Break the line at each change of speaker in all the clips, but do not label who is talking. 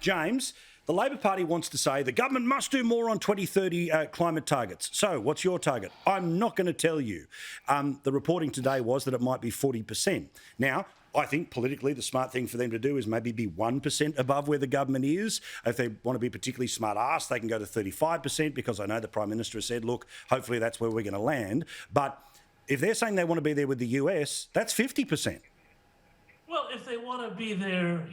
James, the Labor Party wants to say the government must do more on 2030 climate targets. So what's your target? I'm not going to tell you. The reporting today was that it might be 40%. Now, I think politically the smart thing for them to do is maybe be 1% above where the government is. If they want to be particularly smart-ass, they can go to 35% because I know the Prime Minister has said, look, hopefully that's where we're going to land. But if they're saying they want to be there with the US, that's 50%.
Well, if they want to be there,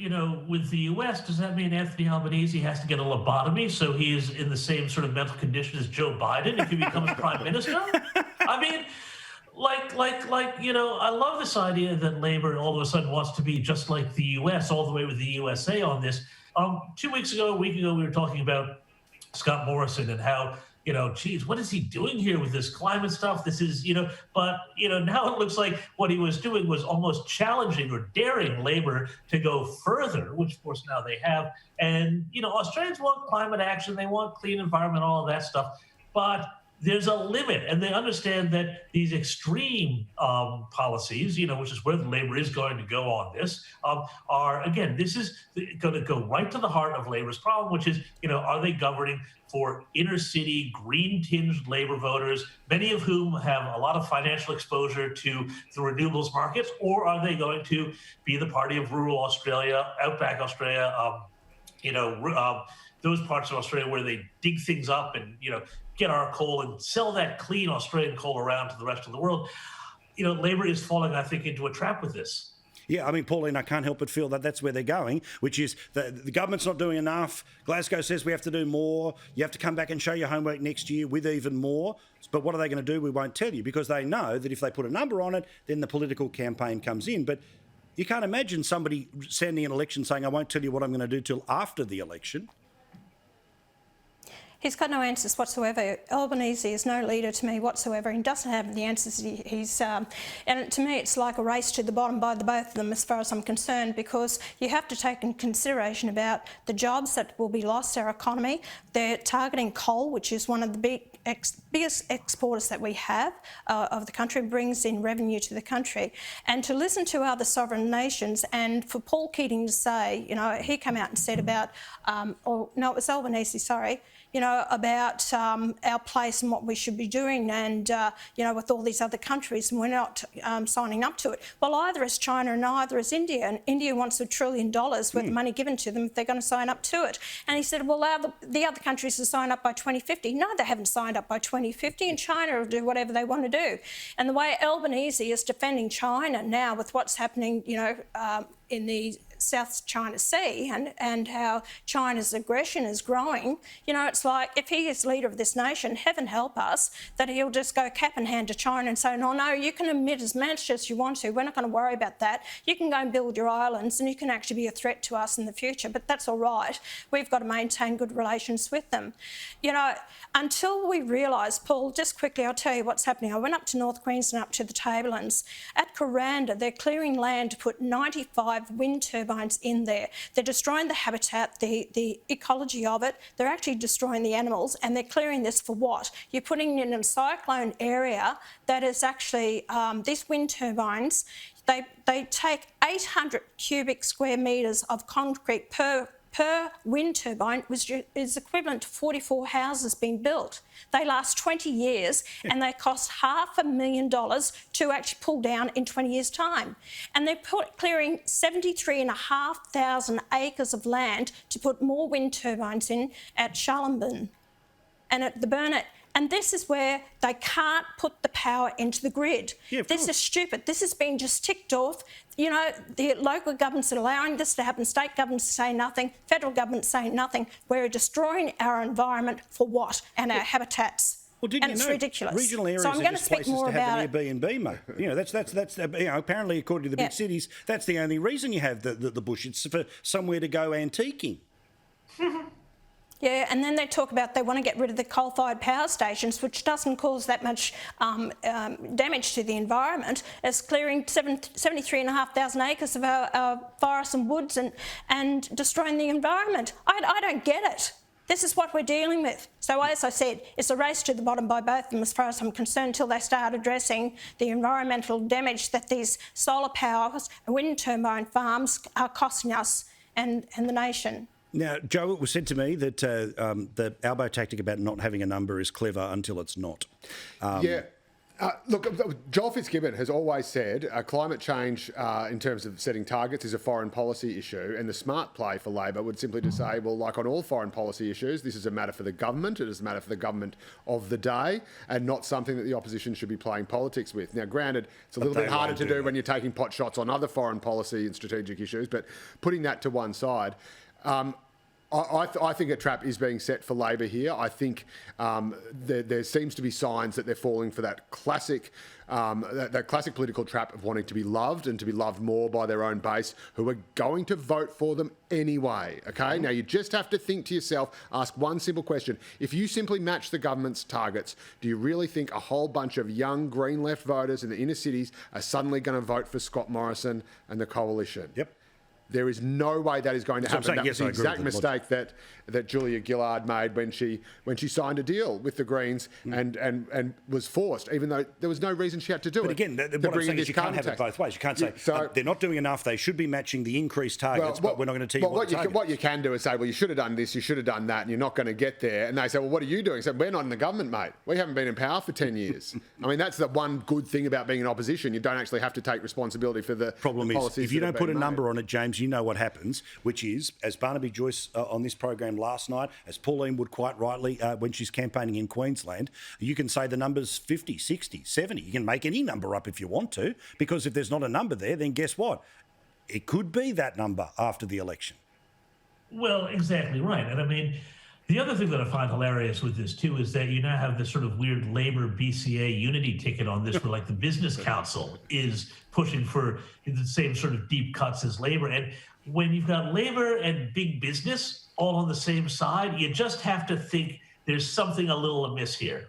with the U.S., does that mean Anthony Albanese has to get a lobotomy so he is in the same sort of mental condition as Joe Biden if he becomes prime minister? I mean, I love this idea that Labour all of a sudden wants to be just like the U.S., all the way with the USA on this. 2 weeks ago, a week ago, we were talking about Scott Morrison and how, geez, what is he doing here with this climate stuff? This is, but now it looks like what he was doing was almost challenging or daring Labour to go further, which of course now they have. And, Australians want climate action. They want clean environment, all of that stuff. But there's a limit, and they understand that these extreme policies, which is where the Labour is going to go on this, are, again, this is going to go right to the heart of Labour's problem, which is, are they governing for inner city, green-tinged Labour voters, many of whom have a lot of financial exposure to the renewables markets, or are they going to be the party of rural Australia, outback Australia, those parts of Australia where they dig things up and, get our coal and sell that clean Australian coal around to the rest of the world. Labour is falling, I think, into a trap with this.
Yeah, I mean, Pauline, I can't help but feel that that's where they're going, which is the government's not doing enough. Glasgow says we have to do more. You have to come back and show your homework next year with even more. But what are they going to do? We won't tell you, because they know that if they put a number on it, then the political campaign comes in. But you can't imagine somebody standing in an election saying, I won't tell you what I'm going to do till after the election.
He's got no answers whatsoever. Albanese is no leader to me whatsoever. He doesn't have the answers. And to me, it's like a race to the bottom by the both of them, as far as I'm concerned, because you have to take in consideration about the jobs that will be lost, our economy. They're targeting coal, which is one of the biggest exporters that we have of the country, brings in revenue to the country. And to listen to other sovereign nations, and for Paul Keating to say, he came out and said about, it was Albanese, sorry, about our place and what we should be doing, and, with all these other countries, and we're not signing up to it. Well, either is China and either is India, and India wants $1 trillion worth of money given to them if they're going to sign up to it. And he said, well, the other countries will sign up by 2050. No, they haven't signed up by 2050, and China will do whatever they want to do. And the way Albanese is defending China now with what's happening, in the South China Sea and how China's aggression is growing, it's like if he is leader of this nation, heaven help us, that he'll just go cap in hand to China and say, no, you can emit as much as you want to. We're not going to worry about that. You can go and build your islands and you can actually be a threat to us in the future, but that's all right. We've got to maintain good relations with them. Until we realise, Paul, just quickly, I'll tell you what's happening. I went up to North Queensland, up to the Tablelands. At Kuranda, they're clearing land to put 95 wind turbines in there. They're destroying the habitat, the ecology of it. They're actually destroying the animals, and they're clearing this for what? You're putting in a cyclone area that is actually, these wind turbines, they take 800 cubic square metres of concrete per wind turbine, which is equivalent to 44 houses being built. They last 20 years and they cost $500,000 to actually pull down in 20 years' time. And they're clearing 73,500 acres of land to put more wind turbines in at Shallambin and at the Burnett. And this is where they can't put the power into the grid. Yeah, this is stupid. This has been just ticked off. The local governments are allowing this to happen. State governments say nothing. Federal governments say nothing. We're destroying our environment for what? And our habitats.
Well, didn't
and
you
it's
know,
ridiculous.
Regional areas
so I'm
are
going
just
to speak
places
more
to have
about
an Airbnb, mate. That's apparently according to the big cities, that's the only reason you have the bush. It's for somewhere to go antiquing.
Yeah, and then they talk about they want to get rid of the coal-fired power stations, which doesn't cause that much damage to the environment, as clearing 73,500 acres of our forests and woods and destroying the environment. I don't get it. This is what we're dealing with. So as I said, it's a race to the bottom by both of them as far as I'm concerned until they start addressing the environmental damage that these solar power and wind turbine farms are costing us and the nation.
Now, Joe, it was said to me that the Albo tactic about not having a number is clever until it's not.
Look, Joel Fitzgibbon has always said climate change in terms of setting targets is a foreign policy issue, and the smart play for Labor would simply to say, well, like on all foreign policy issues, this is a matter for the government, it is a matter for the government of the day, and not something that the opposition should be playing politics with. Now, granted, it's a little bit harder to do when you're taking pot shots on other foreign policy and strategic issues, but putting that to one side, I think a trap is being set for Labor here. I think there seems to be signs that they're falling for that classic political trap of wanting to be loved and to be loved more by their own base, who are going to vote for them anyway. Okay, now you just have to think to yourself, ask one simple question: if you simply match the government's targets, do you really think a whole bunch of young Green left voters in the inner cities are suddenly going to vote for Scott Morrison and the coalition?
Yep.
There is no way that is going to happen. That was the exact mistake
logic
that Julia Gillard made when she signed a deal with the Greens and was forced, even though there was no reason she had to do it.
But again, what I'm saying is you can't have it both ways. You can't say they're not doing enough, they should be matching the increased targets, but we're not going to tell you
what you can do is say, well, you should have done this, you should have done that, and you're not going to get there. And they say, well, what are you doing? So we're not in the government, mate. We haven't been in power for 10 years. I mean, that's the one good thing about being in opposition. You don't actually have to take responsibility for the policies.
If you don't put a number on it, James, you know what happens, which is, as Barnaby Joyce on this program last night, as Pauline would quite rightly when she's campaigning in Queensland, you can say the number's 50, 60, 70. You can make any number up if you want to, because if there's not a number there, then guess what? It could be that number after the election.
Well, exactly right. And I mean, the other thing that I find hilarious with this too is that you now have this sort of weird Labor BCA unity ticket on this, where like the Business Council is pushing for the same sort of deep cuts as Labor. And when you've got Labor and big business all on the same side, you just have to think there's something a little amiss here.